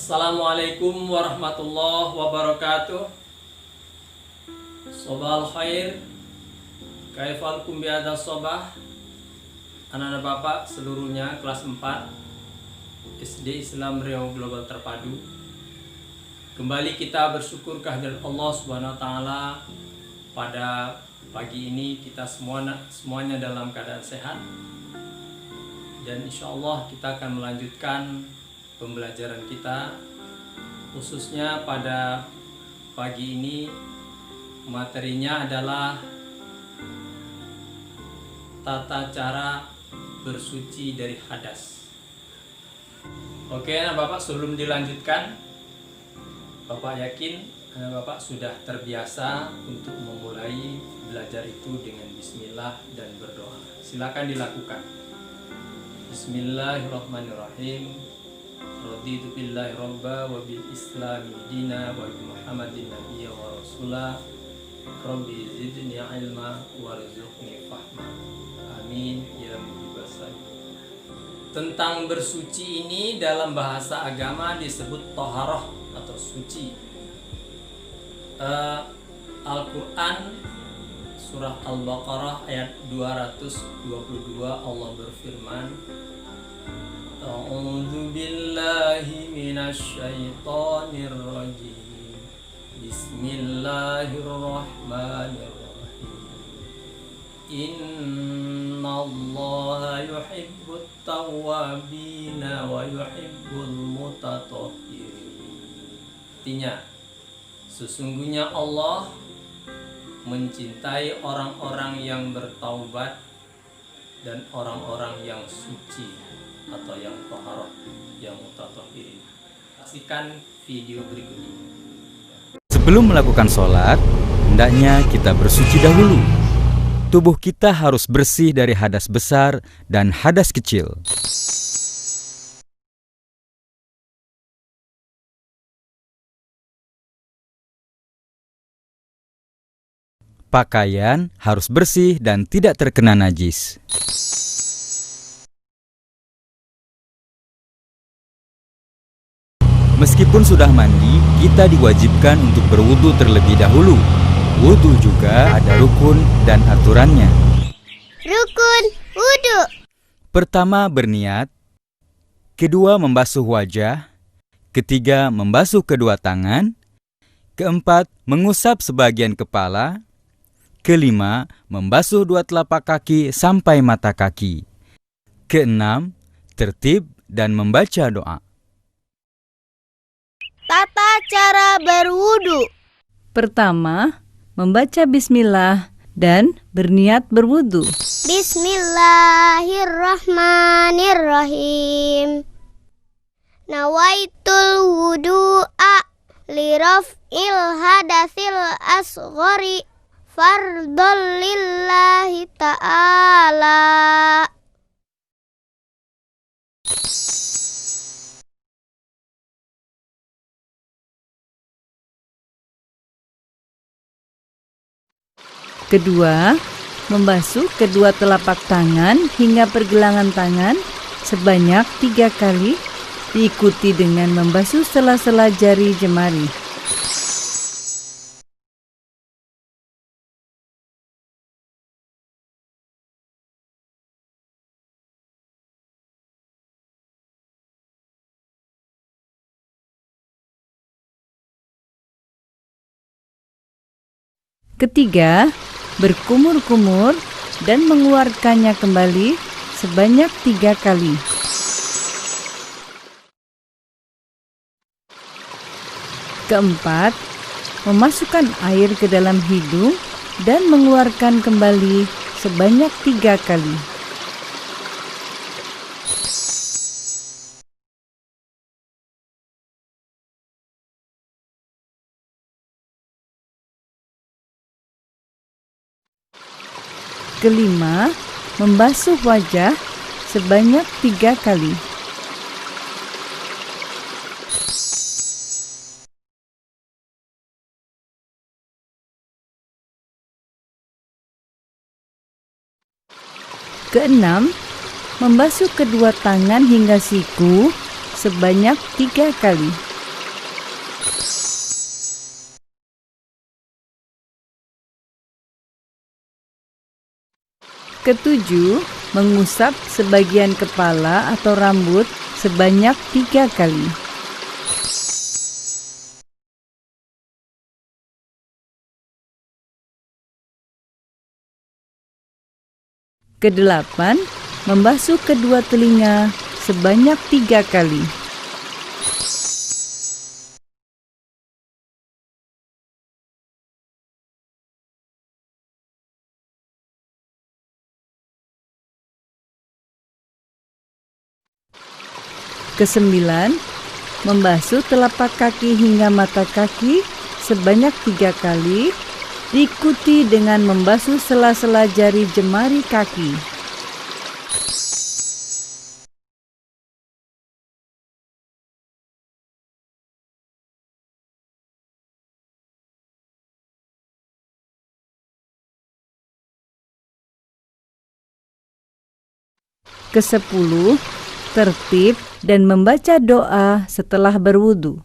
Assalamualaikum warahmatullahi wabarakatuh. Sobal khair. Kaifalkum bi'adha sobah. Anak-anak bapak seluruhnya kelas 4 SD Islam Riau Global Terpadu. Kembali kita bersyukur kehadirat Allah Subhanahu wa taala. Pada pagi ini kita semuanya dalam keadaan sehat. Dan insya Allah kita akan melanjutkan pembelajaran kita, khususnya pada pagi ini materinya adalah tata cara bersuci dari hadas. Oke, anak bapak, sebelum dilanjutkan, bapak yakin anak bapak sudah terbiasa untuk memulai belajar itu dengan bismillah dan berdoa. Silakan dilakukan. Bismillahirrahmanirrahim. Raditu billahi robba wa bil islami dina wa bi muhammadin nabiyya wa rasulah. Rabbi zidni ilma warzuqni fahma. Amin ya mujibas salim. Tentang bersuci ini dalam bahasa agama disebut toharoh atau suci. Al-Quran surah Al-Baqarah ayat 222 Allah berfirman, A'udzu billahi minasy syaithanir rajim. Bismillahirrahmanirrahim. Innallaha yuhibbut tawwabina wa yuhibbul mutatahhirin. Artinya, sesungguhnya Allah mencintai orang-orang yang bertaubat dan orang-orang yang suci atau yang taharah, yang mutatahhirin. Saksikan video berikut ini. Sebelum melakukan sholat, hendaknya kita bersuci dahulu. Tubuh kita harus bersih dari hadas besar dan hadas kecil. Pakaian harus bersih dan tidak terkena najis. Meskipun sudah mandi, kita diwajibkan untuk berwudu terlebih dahulu. Wudu juga ada rukun dan aturannya. Rukun wudu. Pertama, berniat. Kedua, membasuh wajah. Ketiga, membasuh kedua tangan. Keempat, mengusap sebagian kepala. Kelima, membasuh dua telapak kaki sampai mata kaki. Keenam, tertib dan membaca doa. Tata cara berwudu. Pertama, membaca bismillah dan berniat berwudu. Bismillahirrahmanirrahim. Nawaitul wudu'a li raf'il hadasil asghari fardhol lillahi ta'ala. Kedua, membasuh kedua telapak tangan hingga pergelangan tangan sebanyak 3 kali, diikuti dengan membasuh sela-sela jari jemari. Ketiga, berkumur-kumur dan mengeluarkannya kembali sebanyak 3 kali. Keempat, memasukkan air ke dalam hidung dan mengeluarkan kembali sebanyak 3 kali. Kelima, membasuh wajah sebanyak 3 kali. Keenam, membasuh kedua tangan hingga siku sebanyak 3 kali. Ketujuh, mengusap sebagian kepala atau rambut sebanyak 3 kali. Kedelapan, membasuh kedua telinga sebanyak 3 kali. Kesembilan, membasuh telapak kaki hingga mata kaki sebanyak 3 kali, diikuti dengan membasuh sela-sela jari jemari kaki. Kesepuluh, tertib dan membaca doa setelah berwudu.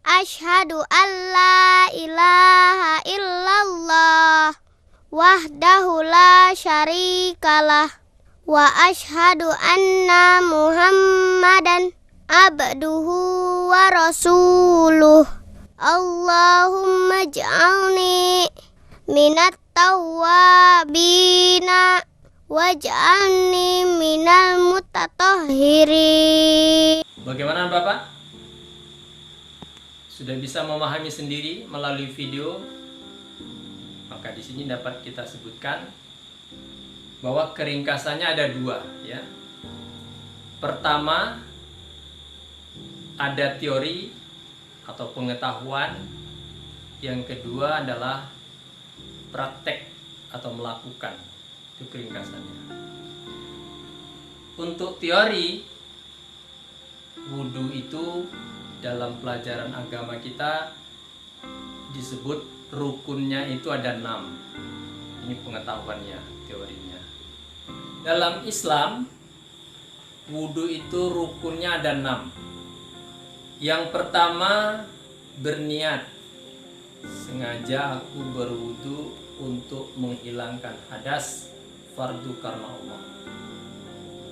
Asyhadu an la ilaha illallah wahdahu la syarikalah wa asyhadu anna Muhammadan abduhu wa rasuluh. Allahumma ij'alni minat tawwabina waj'alni minal mutatahhirin. Bagaimana Bapak? Sudah bisa memahami sendiri melalui video? Maka di sini dapat kita sebutkan bahwa keringkasannya ada 2 ya. Pertama, ada teori atau pengetahuan. Yang kedua adalah praktek atau melakukan. Itu keringkasannya. Untuk teori, wudhu itu dalam pelajaran agama kita disebut rukunnya itu ada 6. Ini pengetahuannya, teorinya. Dalam Islam, wudhu itu rukunnya ada 6. Yang pertama, berniat. Sengaja aku berwudhu untuk menghilangkan hadas fardu karena Allah.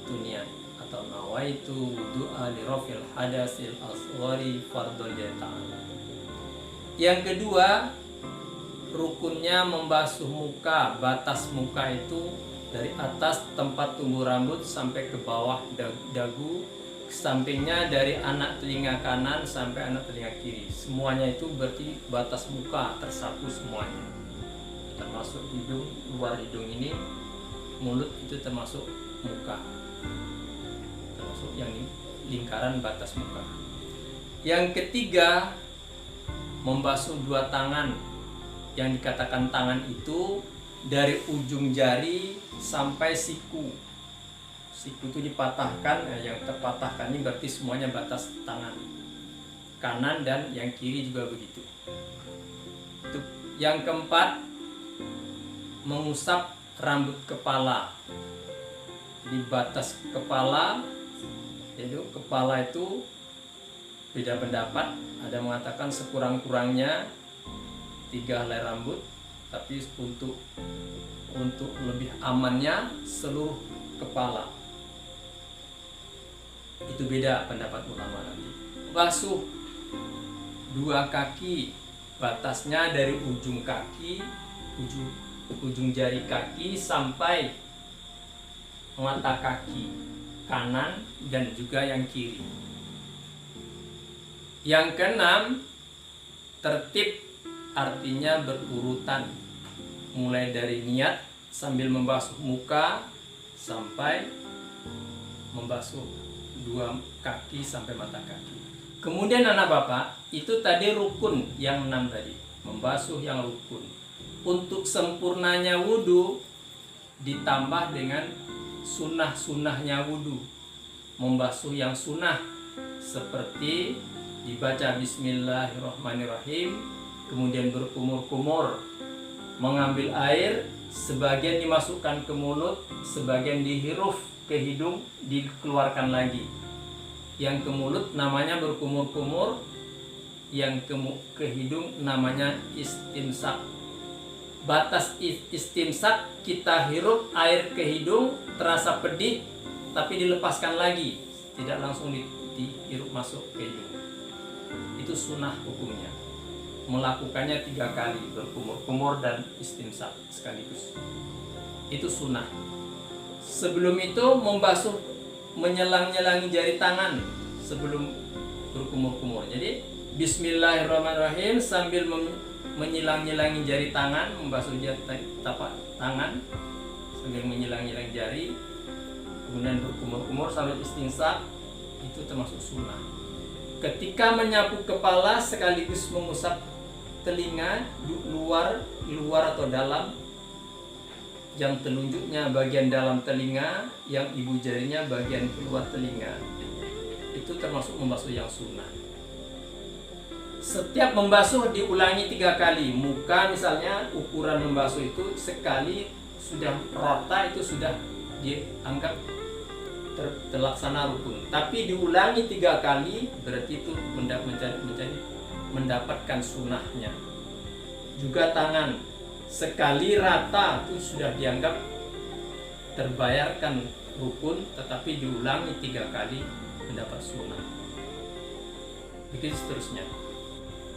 Itu niat. Atau nawaitu wudu'a li rafil hadasil asghari fardhu lillahi ta'ala. Yang kedua, rukunnya membasuh muka. Batas muka itu dari atas tempat tumbuh rambut sampai ke bawah dagu, sampingnya dari anak telinga kanan sampai anak telinga kiri. Semuanya itu berarti batas muka tersapu semuanya. Termasuk hidung, luar hidung ini, mulut itu termasuk muka. Termasuk yang lingkaran batas muka. Yang ketiga, membasuh 2 tangan. Yang dikatakan tangan itu dari ujung jari sampai siku. Siku itu dipatahkan, yang terpatahkan ini berarti semuanya batas tangan. Kanan dan yang kiri juga begitu. Itu. Yang keempat, mengusap rambut kepala. Di batas kepala, yaitu kepala itu beda pendapat. Ada mengatakan sekurang-kurangnya 3 helai rambut, tapi untuk lebih amannya seluruh kepala. Itu beda pendapat ulama nanti. Basuh 2 kaki, batasnya dari ujung kaki, ujung jari kaki sampai mata kaki kanan dan juga yang kiri. Yang keenam, tertib, artinya berurutan, mulai dari niat sambil membasuh muka sampai membasuh 2 kaki sampai mata kaki. Kemudian anak bapak, itu tadi rukun yang 6 tadi, membasuh yang rukun. Untuk sempurnanya wudhu ditambah dengan sunnah-sunnahnya wudhu. Membasuh yang sunnah seperti dibaca bismillahirrahmanirrahim, kemudian berkumur-kumur, mengambil air, sebagian dimasukkan ke mulut, sebagian dihirup ke hidung, dikeluarkan lagi. Yang ke mulut namanya berkumur-kumur, yang ke hidung namanya istinsak. batas istimsak, kita hirup air ke hidung, terasa pedih, tapi dilepaskan lagi, tidak langsung dihirup masuk ke hidung. Itu sunnah hukumnya. Melakukannya 3 kali, berkumur-kumur dan istimsak sekaligus. Itu sunnah. Sebelum itu membasuh, menyelang-nyelangi jari tangan sebelum berkumur-kumur. Jadi bismillahirrahmanirrahim sambil menyilang-nyilangi jari tangan, membasuh tapak tangan sambil menyilang-nyilangi jari, kemudian berkumur-kumur sambil istinsak, itu termasuk sunnah. Ketika menyapu kepala sekaligus mengusap telinga, luar atau dalam, yang telunjuknya bagian dalam telinga, yang ibu jarinya bagian keluar telinga, itu termasuk membasuh yang sunnah. Setiap membasuh diulangi 3 kali. Muka misalnya, ukuran membasuh itu sekali sudah rata, itu sudah dianggap terlaksana rukun. Tapi diulangi 3 kali, berarti itu mendapatkan sunnahnya. Juga tangan, sekali rata itu sudah dianggap terbayarkan rukun, tetapi diulangi 3 kali mendapat sunnah. Begitu seterusnya.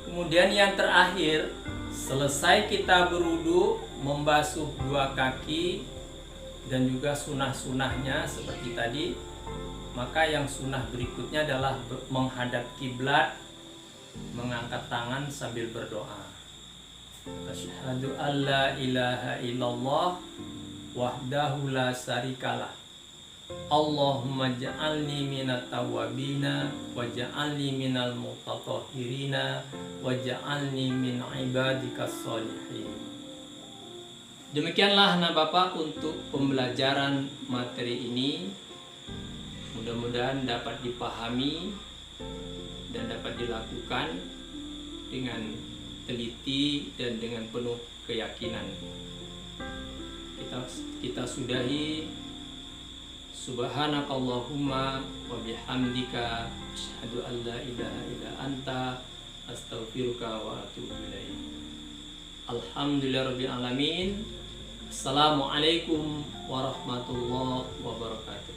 Kemudian yang terakhir, selesai kita berwudu, membasuh 2 kaki dan juga sunnah-sunnahnya seperti tadi, maka yang sunnah berikutnya adalah menghadap kiblat, mengangkat tangan sambil berdoa. Asyhadu alla ilaha illallah wahdahu la syarikalah. Allahumma ja'alni minat tawabina wa ja'alni minal mutatahhirina wa ja'alni min ibadikas sholihin. Demikianlah anak Bapak untuk pembelajaran materi ini. Mudah-mudahan dapat dipahami dan dapat dilakukan dengan teliti dan dengan penuh keyakinan. Kita sudahi. Subhanakallahumma wa bihamdika asyhadu an la ilaha illa anta astaghfiruka wa atubu ilaik. Alhamdulillahirabbil alamin. Assalamualaikum warahmatullahi wabarakatuh.